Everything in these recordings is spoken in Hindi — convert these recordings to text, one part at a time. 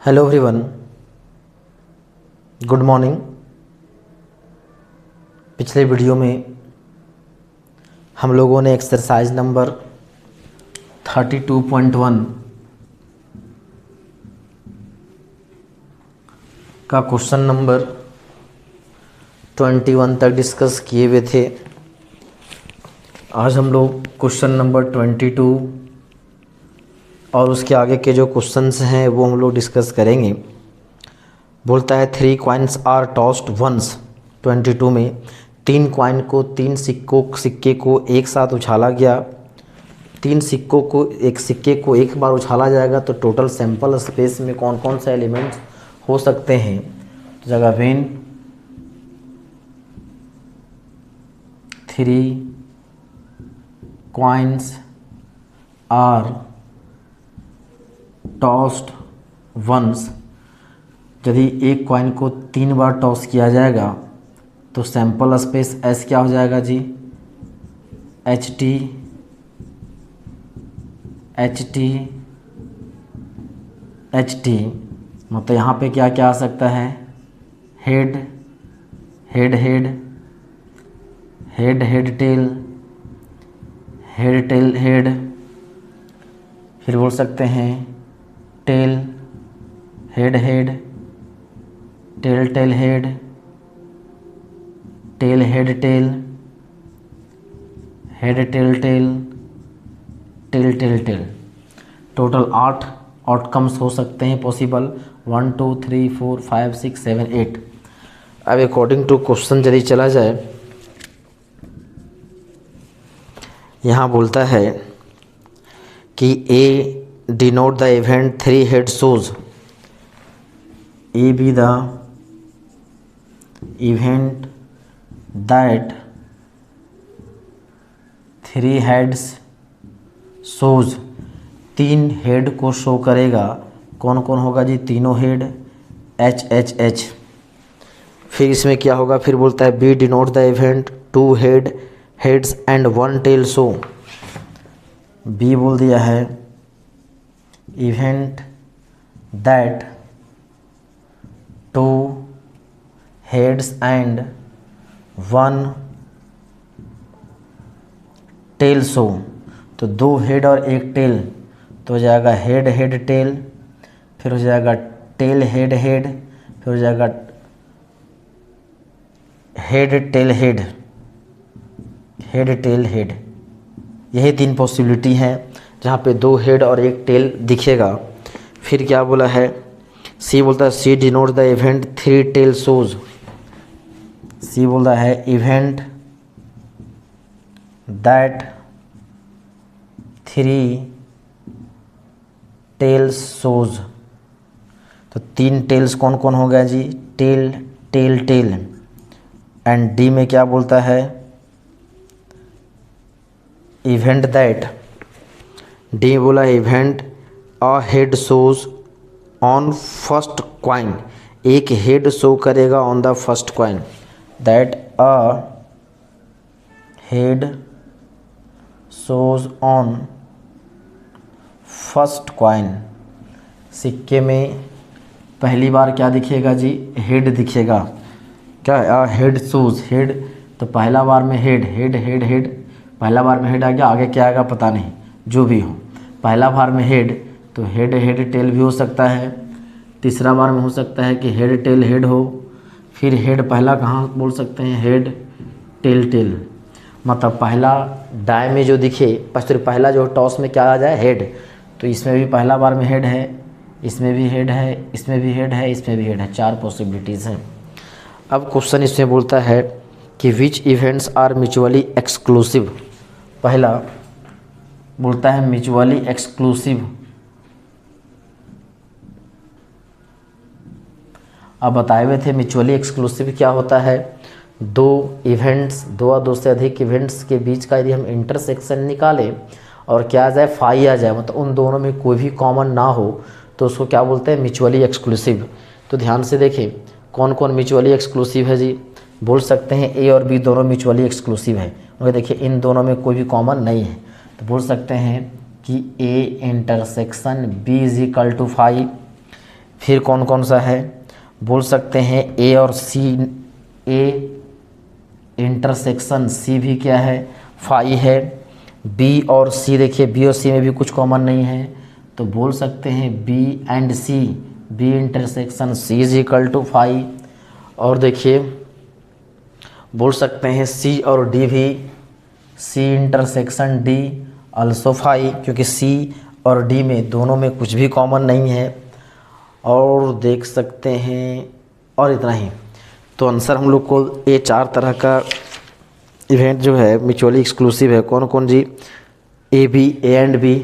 Hello everyone, good morning. पिछले वीडियो में हम लोगों ने एक्सरसाइज नंबर 32.1 का क्वेश्चन नंबर 21 तक डिस्कस किए हुए थे। आज हम लोग क्वेश्चन नंबर 22 और उसके आगे के जो क्वेश्चंस हैं वो हम लोग डिस्कस करेंगे। बोलता है 3 कॉइन्स आर टॉस्ड वंस। 22 में 3 कॉइन को, 3 सिक्के को एक साथ उछाला गया। 3 सिक्कों को, एक सिक्के को एक बार उछाला जाएगा तो टोटल सैंपल स्पेस में कौन कौन से एलिमेंट्स हो सकते हैं। तो जगह when 3 coins are tossed once, यदि एक कॉइन को 3 बार टॉस किया जाएगा तो सैंपल स्पेस एस क्या हो जाएगा जी, एच टी मतलब यहाँ पे क्या क्या आ सकता है, head head head head head tail head tail head, फिर बोल सकते हैं tail head head tail tail head tail head tail head tail tail tail tail tail. Total 8 outcomes हो सकते हैं पॉसिबल, 1 2 3 4 5 6 7 8। अब अकॉर्डिंग टू क्वेश्चन यदि चला जाए, यहाँ बोलता है कि A denote the event 3 head shows. A B the event that 3 heads shows, 3 head को शो करेगा। कौन कौन होगा जी, तीनों हेड, एच एच एच। फिर इसमें क्या होगा, फिर बोलता है B denote the event 2 heads and 1 tail show. B बोल दिया है event that 2 heads and 1 tail show, तो 2 हेड और 1 टेल, तो हो जाएगा हेड हेड टेल, फिर हो जाएगा टेल हेड हेड, फिर हो जाएगा head tail head, head tail head. यही 3 पॉसिबिलिटी हैं जहाँ पे 2 हेड और 1 टेल दिखेगा। फिर क्या बोला है, सी बोलता है C denote the event 3 tail shows. C बोलता है इवेंट दैट 3 टेल्स शोज, तो 3 टेल्स कौन कौन हो गया जी, tail tail tail. And D में क्या बोलता है, इवेंट दैट, डी बोला event a head shows on first coin, एक हेड शो करेगा on the first coin, that a head shows on first coin. सिक्के में पहली बार क्या दिखेगा जी, हेड दिखेगा। क्या हेड शोज, हेड तो पहला बार में हेड हेड हेड हेड, पहला बार में हेड आ गया, आगे क्या आएगा पता नहीं, जो भी हो। पहला बार में हेड तो हेड हेड टेल भी हो सकता है। तीसरा बार में हो सकता है कि हेड टेल हेड हो, फिर हेड पहला कहाँ बोल सकते हैं, हेड टेल टेल। मतलब पहला डाय में जो दिखे, पहला जो टॉस में क्या आ जाए, हेड, तो इसमें भी पहला बार में हेड है, इसमें भी हेड है, इसमें भी हेड है, इसमें भी हेड है। 4 पॉसिबिलिटीज़ हैं। अब क्वेश्चन इसमें बोलता है कि विच इवेंट्स आर म्यूचुअली एक्सक्लूसिव। पहला बोलता है म्यूचुअली एक्सक्लूसिव। अब बताए हुए थे म्यूचुअली एक्सक्लूसिव क्या होता है, 2 इवेंट्स, 2 या 2 से अधिक इवेंट्स के बीच का यदि हम इंटरसेक्शन निकालें और क्या आ जाए, फाई आ जाए, मतलब उन दोनों में कोई भी कॉमन ना हो, तो उसको क्या बोलते हैं, म्यूचुअली एक्सक्लूसिव। तो ध्यान से देखें कौन कौन म्यूचुअली एक्सक्लूसिव है जी। बोल सकते हैं ए और बी दोनों म्यूचुअली एक्सक्लूसिव है, और देखिए इन दोनों में कोई भी कॉमन नहीं है, तो बोल सकते हैं कि A intersection B is equal to 5, फिर कौन कौन सा है, बोल सकते हैं ए और सी, ए इंटरसेक्शन सी भी क्या है, फाई है। बी और सी, देखिए बी और सी में भी कुछ कॉमन नहीं है, तो बोल सकते हैं B and C, B intersection C is equal to phi. और देखिए बोल सकते हैं सी और डी भी, C intersection D also phi, क्योंकि सी और डी में दोनों में कुछ भी कॉमन नहीं है। और देख सकते हैं, और इतना ही। तो आंसर हम लोग को ये 4 तरह का इवेंट जो है म्यूचुअली एक्सक्लूसिव है। कौन कौन जी, A B, A and B,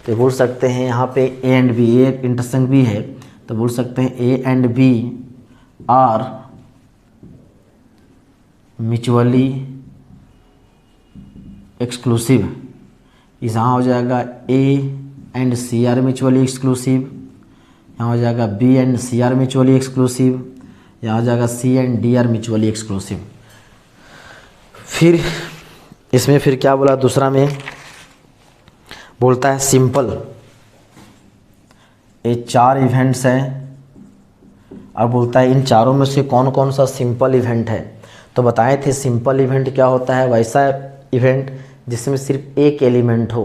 तो बोल सकते हैं यहाँ पे A and B, A intersection B है, तो बोल सकते हैं A and B are mutually exclusive. यहाँ हो जाएगा A and C are mutually exclusive, यहाँ हो जाएगा B and C are mutually exclusive, यहाँ हो जाएगा C and D are mutually exclusive. फिर इसमें फिर क्या बोला दूसरा में, बोलता है सिंपल। ये 4 इवेंट्स हैं और बोलता है इन चारों में से कौन कौन सा सिंपल इवेंट है। तो बताए थे सिंपल इवेंट क्या होता है, वैसा इवेंट जिसमें सिर्फ एक एलिमेंट हो।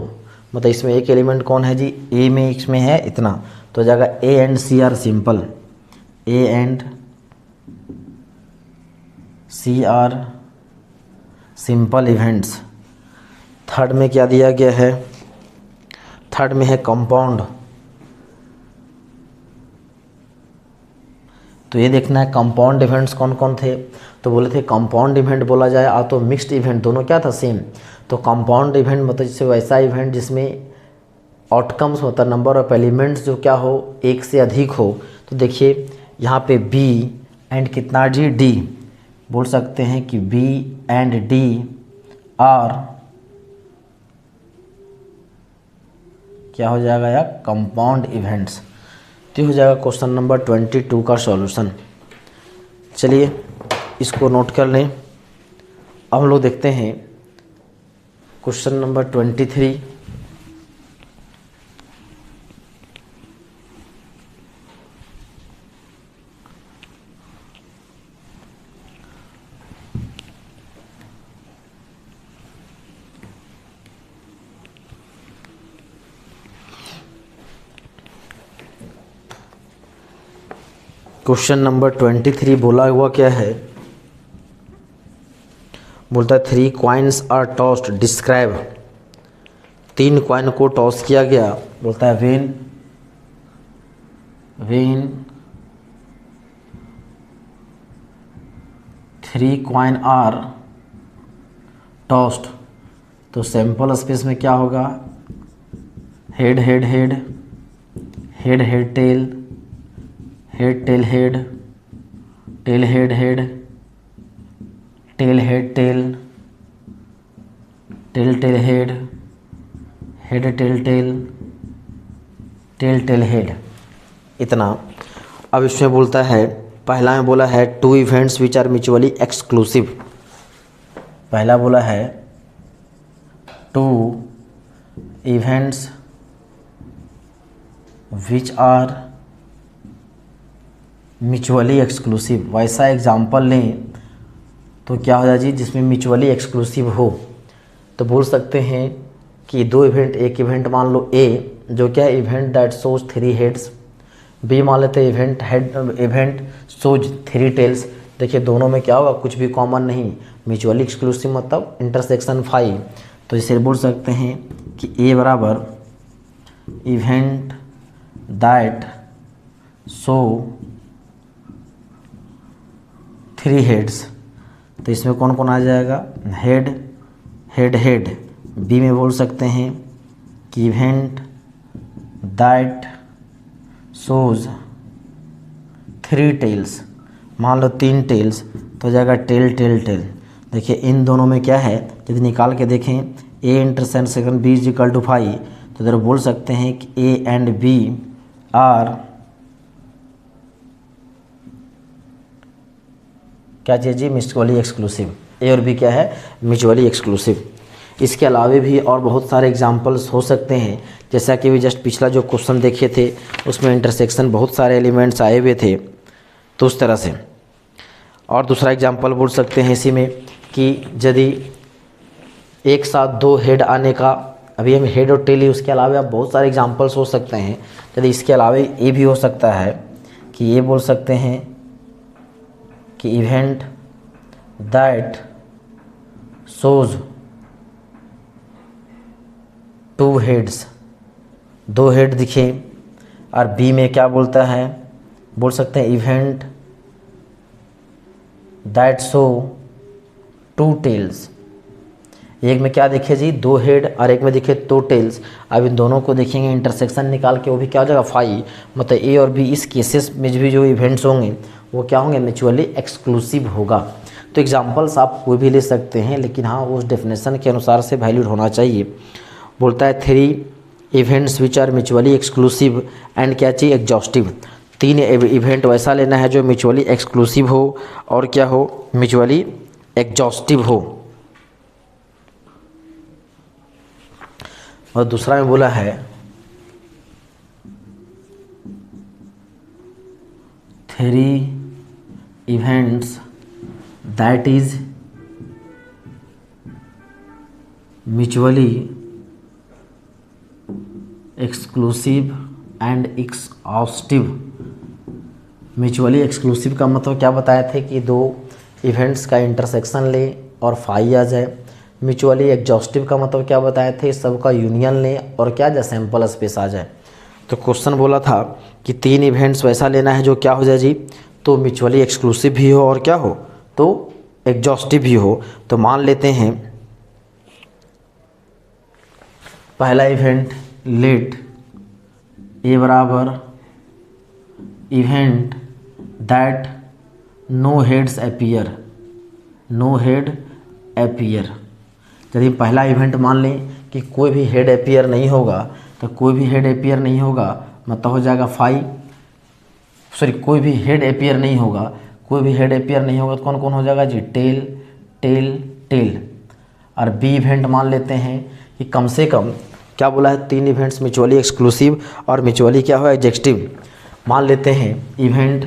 मतलब इसमें एक एलिमेंट कौन है जी, ए में इसमें है इतना, तो हो जाएगा A and C are simple, A and C are simple events. Third में क्या दिया गया है, थर्ड में है कंपाउंड। तो ये देखना है कंपाउंड इवेंट्स कौन कौन थे। तो बोले थे कंपाउंड इवेंट बोला जाए आ तो मिक्स्ड इवेंट, दोनों क्या था सेम। तो कंपाउंड इवेंट मतलब जैसे वैसा इवेंट जिसमें आउटकम्स होता, नंबर ऑफ एलिमेंट्स जो क्या हो एक से अधिक हो। तो देखिए यहाँ पे बी एंड कितना जी, डी, बोल सकते हैं कि बी एंड डी आर क्या हो जाएगा या कंपाउंड इवेंट्स। तो हो जाएगा क्वेश्चन नंबर 22 का सॉल्यूशन। चलिए इसको नोट कर लें। अब हम लोग देखते हैं क्वेश्चन नंबर 23। क्वेश्चन नंबर 23 बोला हुआ क्या है, बोलता है 3 coins are tossed, describe. 3 coin को टॉस किया गया, बोलता है व्हेन 3 कॉइन आर टॉस्ड। तो सैंपल स्पेस में क्या होगा, head head head, head head tail, head tail head, tail head head, tail head tail, tail tail head, head tail tail, tail tail head, इतना। अब इसमें बोलता है, पहला में बोला है 2 events which are mutually exclusive. पहला बोला है 2 events which are mutually exclusive. वैसा एग्जाम्पल लें तो क्या हो जाए जी, जिसमें म्यूचुअली एक्सक्लूसिव हो। तो बोल सकते हैं कि 2 इवेंट, एक इवेंट मान लो ए जो क्या है event that shows 3 heads, B मान लेते हैं इवेंट सोज 3 टेल्स। देखिए दोनों में क्या होगा, कुछ भी कॉमन नहीं, म्यूचुअली एक्सक्लूसिव मतलब इंटरसेक्शन 5। तो इसे बोल सकते हैं कि ए बराबर इवेंट दैट सो 3 हेड्स। तो इसमें कौन कौन आ जाएगा, हेड हेड हेड। बी में बोल सकते हैं कि इवेंट दैट शोज 3 टेल्स, मान लो 3 टेल्स, तो हो जाएगा टेल टेल टेल। देखिए इन दोनों में क्या है, यदि निकाल के देखें A intersection B is equal to 5, तो इधर बोल सकते हैं कि ए एंड बी आर क्या चीज़ जी, म्यूचुअली एक्सक्लूसिव। ए और बी क्या है, म्यूचुअली एक्सक्लूसिव। इसके अलावे भी और बहुत सारे एग्जाम्पल्स हो सकते हैं, जैसा कि भी जस्ट पिछला जो क्वेश्चन देखे थे उसमें इंटरसेक्शन बहुत सारे एलिमेंट्स आए हुए थे, तो उस तरह से। और दूसरा एग्जाम्पल बोल सकते हैं इसी में कि यदि एक साथ दो हेड आने का, अभी हम हेड और टेल ही, उसके अलावा आप बहुत सारे एग्जाम्पल्स हो सकते हैं। यदि इसके अलावा ये भी हो सकता है कि ये बोल सकते हैं कि event that shows two heads, दो हेड दिखे। और बी में क्या बोलता है, बोल सकते हैं event that show two tails. एक में क्या दिखे जी, दो हेड, और एक में दिखे दो टेल्स। अब इन दोनों को देखेंगे इंटरसेक्शन निकाल के, वो भी क्या हो जाएगा, फाई। मतलब ए और बी इस केसेस में भी जो इवेंट्स होंगे वो क्या होंगे, म्यूचुअली एक्सक्लूसिव होगा। तो एग्जांपल्स आप कोई भी ले सकते हैं, लेकिन हाँ उस डेफिनेशन के अनुसार से वैलिड होना चाहिए। बोलता है 3 events which are mutually exclusive and क्या चाहिए, एग्जॉस्टिव। 3 इवेंट वैसा लेना है जो म्यूचुअली एक्सक्लूसिव हो और क्या हो, म्यूचुअली एग्जॉस्टिव हो। और दूसरा में बोला है 3 events that is mutually exclusive and exhaustive. Mutually exclusive का मतलब क्या बताए थे कि दो इवेंट्स का इंटरसेक्शन ले और फाई आ जाए। म्यूचुअली एग्जॉस्टिव का मतलब क्या बताए थे, सबका यूनियन ले और क्या जाए, सैंपल स्पेस आ जाए। तो क्वेश्चन बोला था कि 3 इवेंट्स वैसा लेना है जो क्या हो जाए जी, तो म्यूचुअली एक्सक्लूसिव भी हो और क्या हो, तो एग्जॉस्टिव भी हो। तो मान लेते हैं पहला इवेंट लेट ए बराबर event that no heads appear, no head appear. यदि पहला इवेंट मान लें कि कोई भी हेड अपीयर नहीं होगा, तो कोई भी हेड अपीयर नहीं होगा मतलब हो जाएगा फाई, सॉरी कोई भी हेड अपीयर नहीं होगा, कोई भी हेड अपीयर नहीं होगा तो कौन कौन हो जाएगा जी, टेल टेल टेल। और बी इवेंट मान लेते हैं कि कम से कम क्या बोला है, 3 इवेंट्स म्यूचुअली एक्सक्लूसिव और म्यूचुअली क्या हो, एग्जॉस्टिव। मान लेते हैं event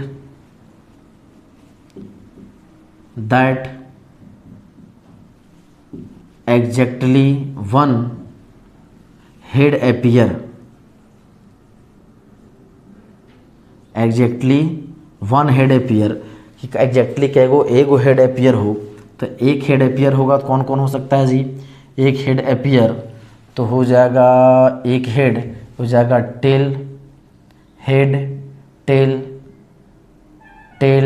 that exactly 1 head appear, exactly 1 head appear, कि एग्जैक्टली क्या गो एगो हेड अपीयर हो, तो एक हेड अपीयर होगा तो कौन कौन हो सकता है जी, एक हेड अपीयर तो हो जाएगा, एक हेड हो जाएगा tail head tail tail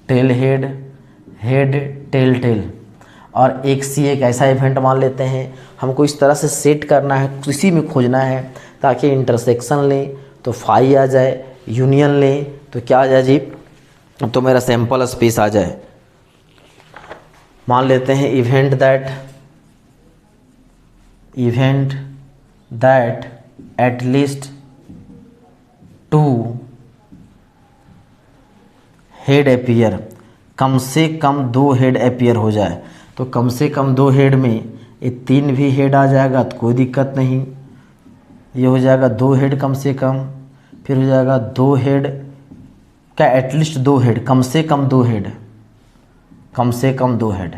tail head head tail tail. और एक सी एक ऐसा इवेंट मान लेते हैं, हमको इस तरह से सेट करना है, किसी में खोजना है ताकि इंटरसेक्शन लें तो फाई आ जाए, यूनियन लें तो क्या आ जाए जी, तो मेरा सैंपल स्पेस आ जाए। मान लेते हैं event that at least 2 head appear, कम से कम 2 हेड अपीयर हो जाए। तो कम से कम 2 हेड में ये 3 भी हेड आ जाएगा तो कोई दिक्कत नहीं, ये हो जाएगा 2 हेड कम से कम, फिर हो जाएगा 2 हेड क्या, एटलीस्ट 2 हेड, कम से कम 2 हेड, कम से कम 2 हेड,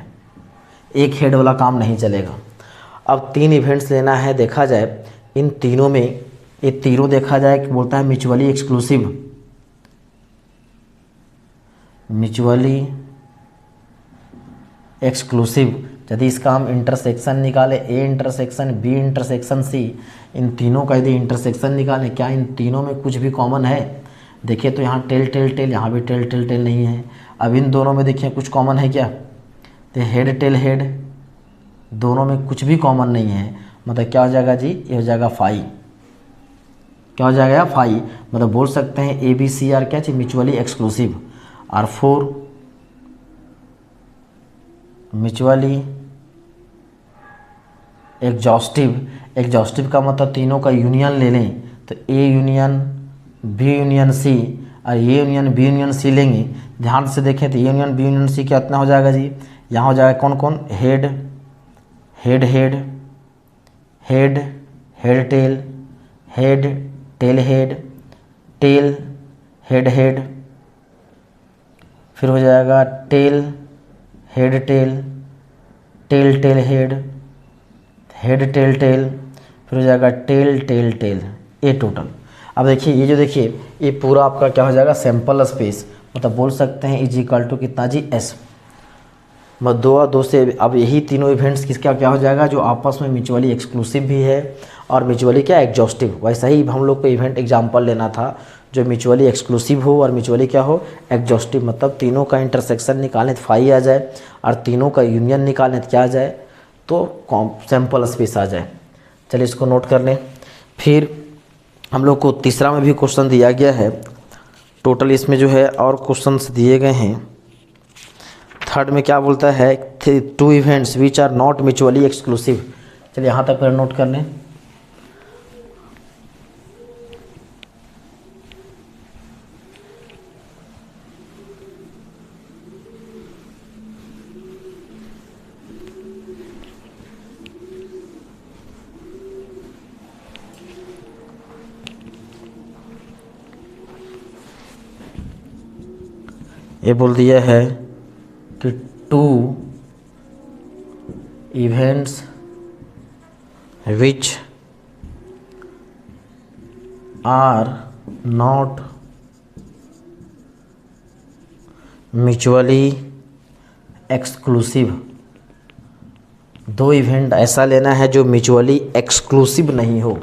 एक हेड वाला काम नहीं चलेगा। अब 3 इवेंट्स लेना है, देखा जाए इन तीनों में, ये तीनों देखा जाए कि बोलता है म्यूचुअली एक्सक्लूसिव, म्यूचुअली एक्सक्लूसिव। यदि इसका हम इंटरसेक्शन निकाले, A intersection B intersection C, इन तीनों का यदि इंटरसेक्शन निकालें, क्या इन तीनों में कुछ भी कॉमन है, देखिए तो यहाँ टेल टेल टेल, यहाँ भी टेल टेल टेल नहीं है। अब इन दोनों में देखिए कुछ कॉमन है क्या, तो हेड टेल हेड, दोनों में कुछ भी कॉमन नहीं है, मतलब क्या हो जाएगा जी, ये हो जाएगा फाई, क्या हो जाएगा फाई। मतलब बोल सकते हैं ए बी सी आर क्या चाहिए, म्यूचुअली एक्सक्लूसिव। और 4 म्यूचुअली एग्जॉस्टिव, एग्जॉस्टिव का मतलब तीनों का यूनियन ले लें, तो A union B union C और A union B union C लेंगे। ध्यान से देखें तो A union B union C कितना हो जाएगा जी, यहाँ हो जाएगा कौन कौन, head head head, head head tail, head tail head, tail head head, फिर हो जाएगा tail head tail, tail tail head, head tail tail, फिर हो जाएगा टेल टेल टेल, ये टोटल। अब देखिए ये जो देखिए ये पूरा आपका क्या हो जाएगा सैंपल स्पेस, मतलब बोल सकते हैं इज इक्वल टू कितना जी एस, मतलब दो और दो से। अब यही तीनों इवेंट्स किसका क्या हो जाएगा जो आपस में म्यूचुअली एक्सक्लूसिव भी है और म्यूचुअली क्या एग्जॉस्टिव। वैसा ही हम लोग को इवेंट एग्जांपल लेना था जो म्यूचुअली एक्सक्लूसिव हो और म्यूचुअली क्या हो एग्जॉस्टिव, मतलब तीनों का इंटरसेक्शन निकालें तो फाई आ जाए और तीनों का यूनियन निकालें तो क्या आ जाए तो सैंपल स्पेस आ जाए। चलिए इसको नोट कर लें। फिर हम लोग को तीसरा में भी क्वेश्चन दिया गया है, टोटल इसमें जो है और क्वेश्चंस दिए गए हैं। थर्ड में क्या बोलता है, two events which are not mutually exclusive. चलिए यहाँ तक फिर नोट कर लें। ये बोल दिया है कि two events which are not mutually exclusive, दो इवेंट ऐसा लेना है जो म्यूचुअली एक्सक्लूसिव नहीं हो।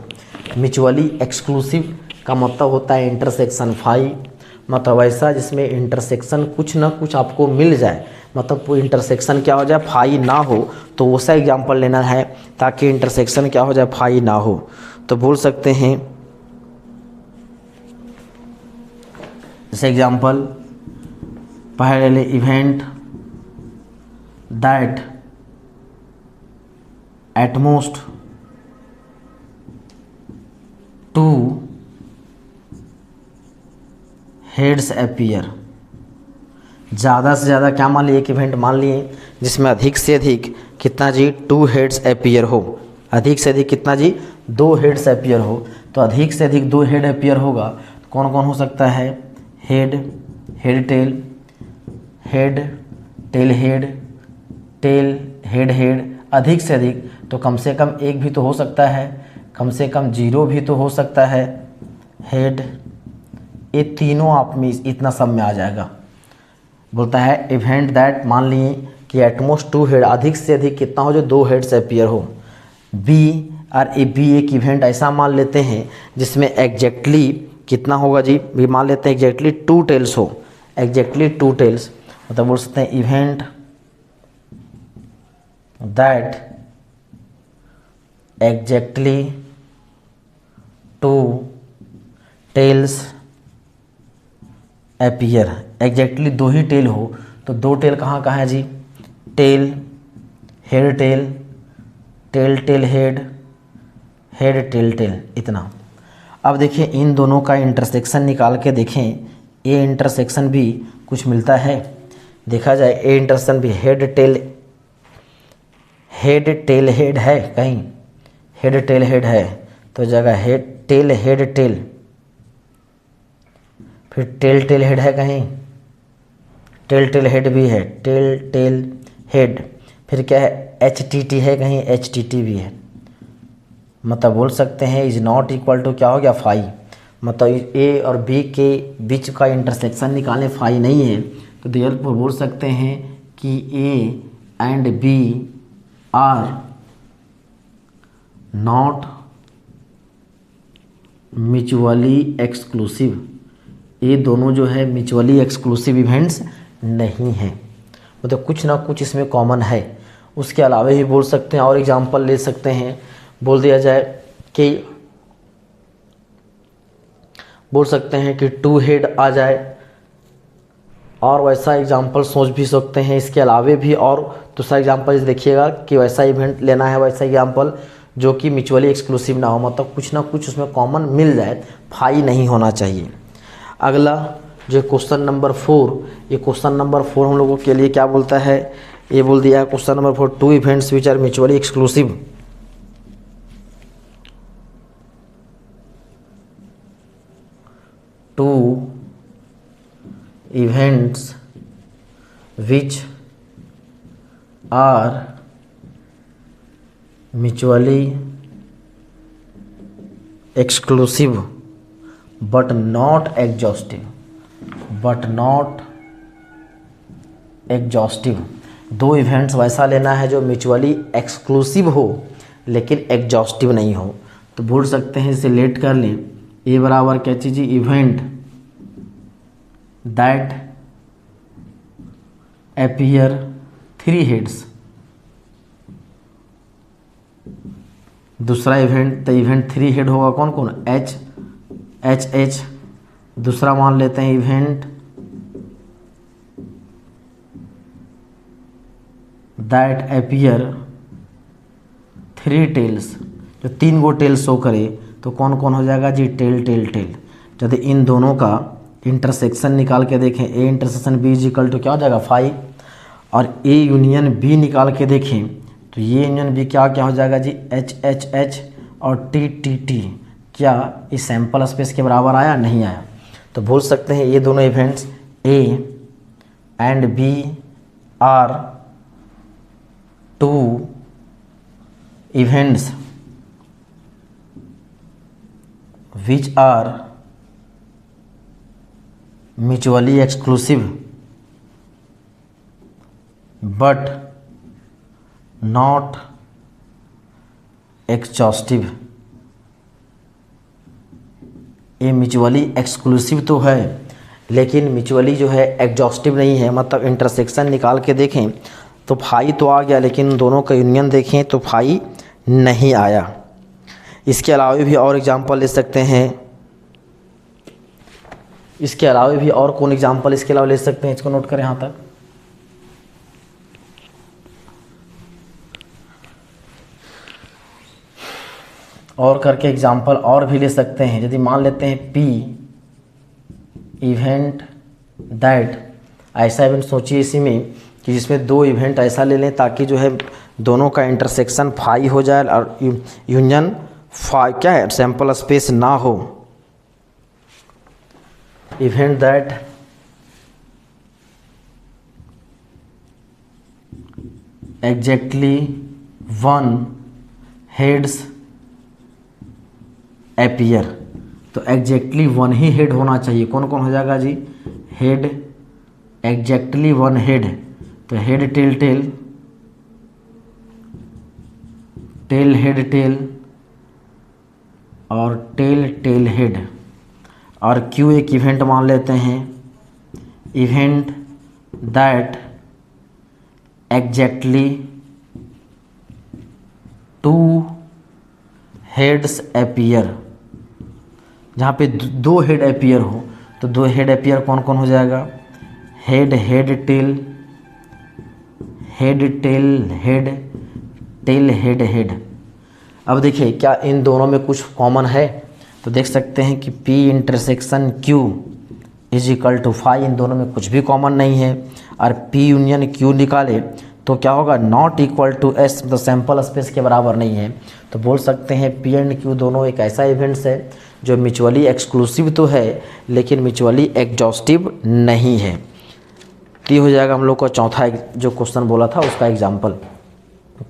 म्यूचुअली एक्सक्लूसिव का मतलब होता है इंटरसेक्शन फाई, मतलब ऐसा जिसमें इंटरसेक्शन कुछ ना कुछ आपको मिल जाए, मतलब वो इंटरसेक्शन क्या हो जाए फाई ना हो, तो वैसा एग्जांपल लेना है ताकि इंटरसेक्शन क्या हो जाए फाई ना हो। तो बोल सकते हैं जैसे एग्जांपल पहले event that at most two heads appear, ज़्यादा से ज़्यादा क्या मान लिए एक इवेंट मान लिए जिसमें अधिक से अधिक कितना जी टू हेड्स अपीयर हो, अधिक से अधिक कितना जी दो हेड्स अपीयर हो। तो अधिक से अधिक दो हेड अपीयर होगा तो कौन कौन हो सकता है, head head tail, head tail head, tail head head, अधिक से अधिक तो कम से कम एक भी तो हो सकता है, कम से कम जीरो भी तो हो सकता है, हेड, ये तीनों आप में इतना सब में आ जाएगा। बोलता है इवेंट दैट मान लिए कि एटमोस्ट टू हेड, अधिक से अधिक कितना हो जो दो हेड से अपीयर हो। बी और ए बी एक इवेंट ऐसा मान लेते हैं जिसमें एग्जैक्टली कितना होगा जी, भी मान लेते हैं एग्जैक्टली टू टेल्स हो, एग्जैक्टली टू टेल्स, मतलब बोल सकते हैं event that exactly two tails appear, exactly दो ही टेल हो तो दो टेल कहाँ कहाँ है जी, tail head tail, tail tail head, head tail tail, इतना। अब देखिए इन दोनों का इंटरसेक्शन निकाल के देखें, ए इंटरसेक्शन भी कुछ मिलता है, देखा जाए ए इंटरसेक्शन भी हेड टेल हेड है कहीं, हेड टेल हेड है तो जगह हेड टेल, फिर टेल टेल हेड है कहीं, टेल टेल हेड भी है, टेल टेल हेड, फिर क्या है एच टी टी है कहीं, एच टी टी भी है, मतलब बोल सकते हैं इज नॉट इक्वल टू क्या हो गया फाई, मतलब ए और बी के बीच का इंटरसेक्शन निकालने फाई नहीं है तो देयरफॉर बोल सकते हैं कि A and B are not mutually exclusive, ये दोनों जो है म्यूचुअली एक्सक्लूसिव इवेंट्स नहीं हैं, मतलब कुछ ना कुछ इसमें कॉमन है। उसके अलावा भी बोल सकते हैं और एग्जांपल ले सकते हैं, बोल दिया जाए कि बोल सकते हैं कि टू हेड आ जाए, और वैसा एग्जांपल सोच भी सकते हैं। इसके अलावा भी और दूसरा एग्जांपल देखिएगा कि वैसा इवेंट लेना है, वैसा एग्जांपल जो कि म्यूचुअली एक्सक्लूसिव ना हो, मतलब कुछ ना कुछ उसमें कॉमन मिल जाए, फाई नहीं होना चाहिए। अगला जो क्वेश्चन नंबर 4, ये क्वेश्चन नंबर 4 हम लोगों के लिए क्या बोलता है, ये बोल दिया question number 4, 2 events which are mutually exclusive. Two events which are mutually exclusive but not exhaustive, but not exhaustive. 2 events वैसा लेना है जो म्यूचुअली एक्सक्लूसिव हो लेकिन एग्जॉस्टिव नहीं हो। तो बोल सकते हैं, इसे लेट कर लें, ए बराबर क्या चीज़, इवेंट दैट अपीयर 3 हेड्स। दूसरा इवेंट, तो इवेंट 3 हेड होगा कौन कौन, एच एच एच। दूसरा मान लेते हैं इवेंट दैट अपीयर 3 टेल्स, जो 3 गो टेल शो करे तो कौन कौन हो जाएगा जी, टेल टेल टेल। यदि इन दोनों का इंटरसेक्शन निकाल के देखें, A intersection B is equal to क्या हो जाएगा 5, और ए यूनियन बी निकाल के देखें तो ये यूनियन बी क्या क्या हो जाएगा जी, एच एच एच और टी टी टी। क्या इस सैंपल स्पेस के बराबर आया, नहीं आया। तो बोल सकते हैं ये दोनों events A and B are 2 events which are mutually exclusive but not exhaustive। ये म्यूचुअली एक्सक्लूसिव तो है लेकिन म्यूचुअली जो है एग्जॉस्टिव नहीं है। मतलब इंटरसेक्शन निकाल के देखें तो फाई तो आ गया, लेकिन दोनों का यूनियन देखें तो फाई नहीं आया। इसके अलावा भी और एग्जांपल ले सकते हैं, इसके अलावा भी और कौन एग्जांपल इसके अलावा ले सकते हैं, इसको नोट करें यहाँ तक। और करके एग्जांपल और भी ले सकते हैं। यदि मान लेते हैं पी इवेंट दैट, ऐसा इवेंट सोचिए इसी में कि जिसमें 2 इवेंट ऐसा ले लें ताकि जो है दोनों का इंटरसेक्शन फाई हो जाए और यूनियन फाई क्या है, सैंपल स्पेस ना हो। Event that exactly 1 heads appear. तो एग्जैक्टली 1 ही हेड होना चाहिए। कौन कौन हो जाएगा जी, हेड एग्जैक्टली 1 हेड। तो head tail tail, tail head tail और टेल टेल हेड। और क्यू एक इवेंट मान लेते हैं, event that exactly 2 heads appear. जहाँ पे 2 हेड अपीयर हो तो 2 हेड अपीयर कौन कौन हो जाएगा, head head tail, head tail head, tail head head. अब देखिए क्या इन दोनों में कुछ कॉमन है, तो देख सकते हैं कि P intersection Q is equal to 5। इन दोनों में कुछ भी कॉमन नहीं है। और P यूनियन Q निकाले तो क्या होगा, नॉट इक्वल टू S, मतलब सैंपल स्पेस के बराबर नहीं है। तो बोल सकते हैं P एंड Q दोनों एक ऐसा इवेंट्स है जो म्यूचुअली एक्सक्लूसिव तो है लेकिन म्यूचुअली एग्जॉस्टिव नहीं है। तो ये हो जाएगा हम लोग का चौथा जो क्वेश्चन बोला था उसका एग्जाम्पल।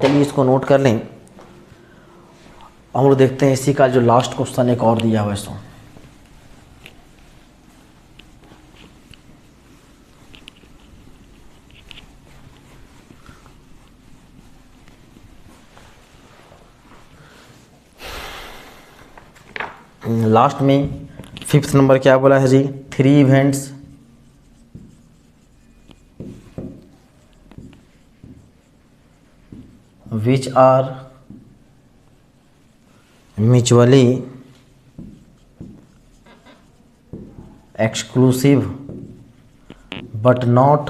चलिए इसको नोट कर लें। हम लोग देखते हैं इसी का जो लास्ट क्वेश्चन एक और दिया हुआ है सो। लास्ट में 5th नंबर क्या बोला है जी, 3 events which are mutually exclusive but not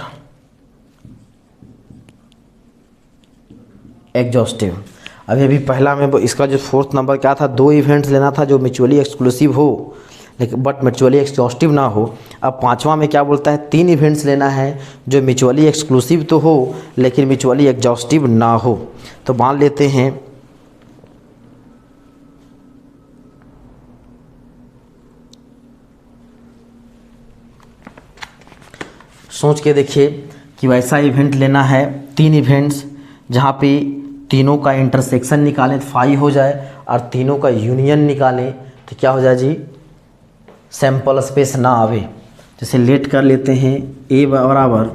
exhaustive. अभी पहला में इसका जो 4th नंबर क्या था, 2 इवेंट्स लेना था जो म्यूचुअली एक्सक्लूसिव हो लेकिन बट म्यूचुअली एक्सहॉस्टिव ना हो। अब पांचवा में क्या बोलता है, 3 इवेंट्स लेना है जो म्यूचुअली एक्सक्लूसिव तो हो लेकिन म्यूचुअली एक्सहॉस्टिव ना हो। तो मान लेते हैं सोच के देखिए कि वैसा इवेंट लेना है, 3 इवेंट्स जहाँ पे तीनों का इंटरसेक्शन निकालें तो फाई हो जाए और तीनों का यूनियन निकालें तो क्या हो जाए जी, सैंपल स्पेस ना आवे। जैसे लेट कर लेते हैं ए बराबर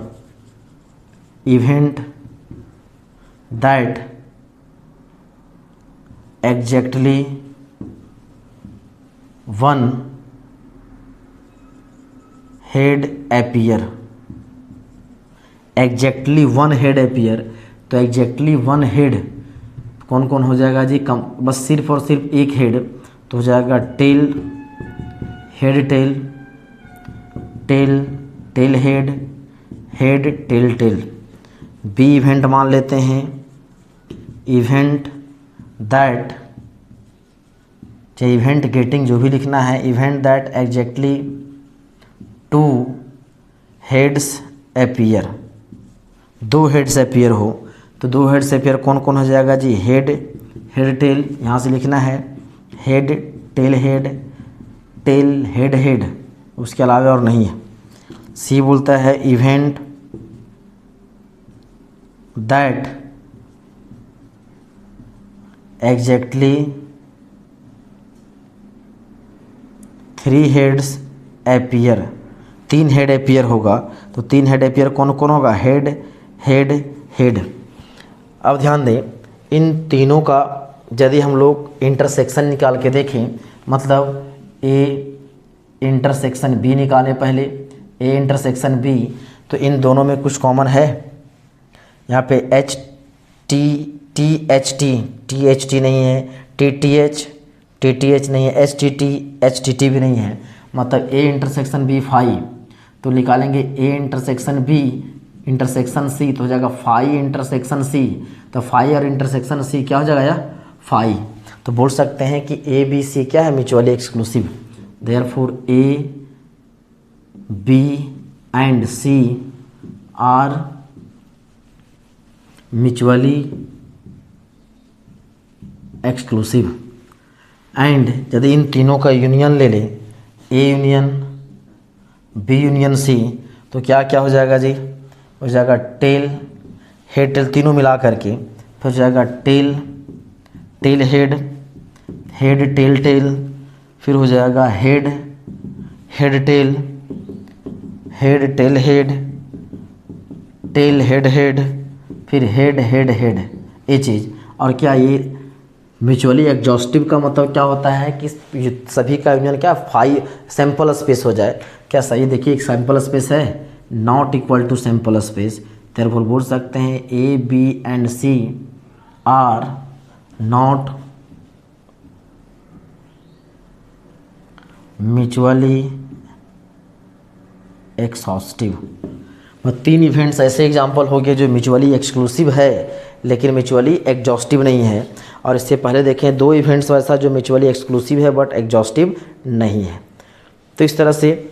event that exactly 1 head appear, exactly 1 head appear. तो एग्जैक्टली 1 हेड कौन कौन हो जाएगा जी, कम बस सिर्फ और सिर्फ एक हेड तो हो जाएगा tail, head tail, tail tail head, head tail tail. B event मान लेते हैं इवेंट दैट, चाहे इवेंट गेटिंग जो भी लिखना है, event that exactly 2 heads appear, 2 heads appear हो। तो 2 हेड्स अपीयर कौन कौन हो जाएगा जी, हेड, हेड टेल, यहाँ से लिखना है head tail head, tail head head, उसके अलावा और नहीं है। सी बोलता है event that exactly 3 heads appear, 3 head appear होगा। तो 3 हेड अपीयर कौन कौन होगा, हेड हेड हेड। अब ध्यान दें इन तीनों का यदि हम लोग इंटरसेक्शन निकाल के देखें, मतलब ए इंटरसेक्शन बी निकालें पहले, ए इंटरसेक्शन बी, तो इन दोनों में कुछ कॉमन है। यहाँ पे H T T H T नहीं है, टी टी एच नहीं है, एच टी टी भी नहीं है, मतलब ए इंटरसेक्शन बी फाई। तो निकालेंगे A intersection B intersection C तो हो जाएगा फाई इंटरसेक्शन सी। तो फाई और इंटरसेक्शन सी क्या हो जाएगा या फाई। तो बोल सकते हैं कि ए बी सी क्या है, mutually exclusive. Therefore A B and C are mutually exclusive. And यदि इन तीनों का यूनियन ले लें, A union B union C, तो क्या क्या हो जाएगा जी, हो जाएगा टेल हेड टेल, तीनों मिला करके फिर हो जाएगा tail tail head, head tail tail, फिर हो जाएगा head head tail, head tail head, tail head head, फिर हेड हेड हेड, ये चीज़। और क्या ये म्यूचुअली एग्जॉस्टिव का मतलब क्या होता है कि सभी का यूनियन क्या फाई सैंपल स्पेस हो जाए। क्या सही, देखिए एक सैंपल स्पेस है not equal to sample space, therefore बोल सकते हैं A B and C are not mutually exhaustive. 3 events ऐसे एग्जाम्पल हो गए जो म्यूचुअली एक्सक्लूसिव है लेकिन म्यूचुअली एग्जॉस्टिव नहीं है। और इससे पहले देखें 2 इवेंट्स वैसा जो म्यूचुअली एक्सक्लूसिव है बट एग्जॉस्टिव नहीं है। तो इस तरह से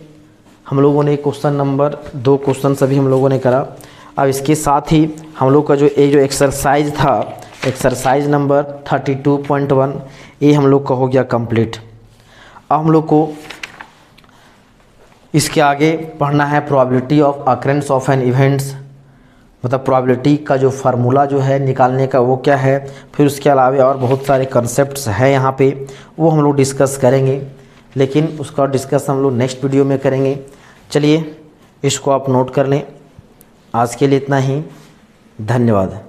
हम लोगों ने क्वेश्चन नंबर 2 क्वेश्चन सभी हम लोगों ने करा। अब इसके साथ ही हम लोग का जो एक्सरसाइज था, एक्सरसाइज नंबर 32.1, ये हम लोग का हो गया कंप्लीट। अब हम लोग को इसके आगे पढ़ना है probability of occurrence of an events, मतलब प्रोबेबिलिटी का जो फार्मूला जो है निकालने का वो क्या है। फिर उसके अलावा और बहुत सारे कॉन्सेप्ट्स हैं यहाँ पे, वो हम लोग डिस्कस करेंगे, लेकिन उसका डिस्कस हम लोग नेक्स्ट वीडियो में करेंगे। चलिए इसको आप नोट कर लें। आज के लिए इतना ही, धन्यवाद।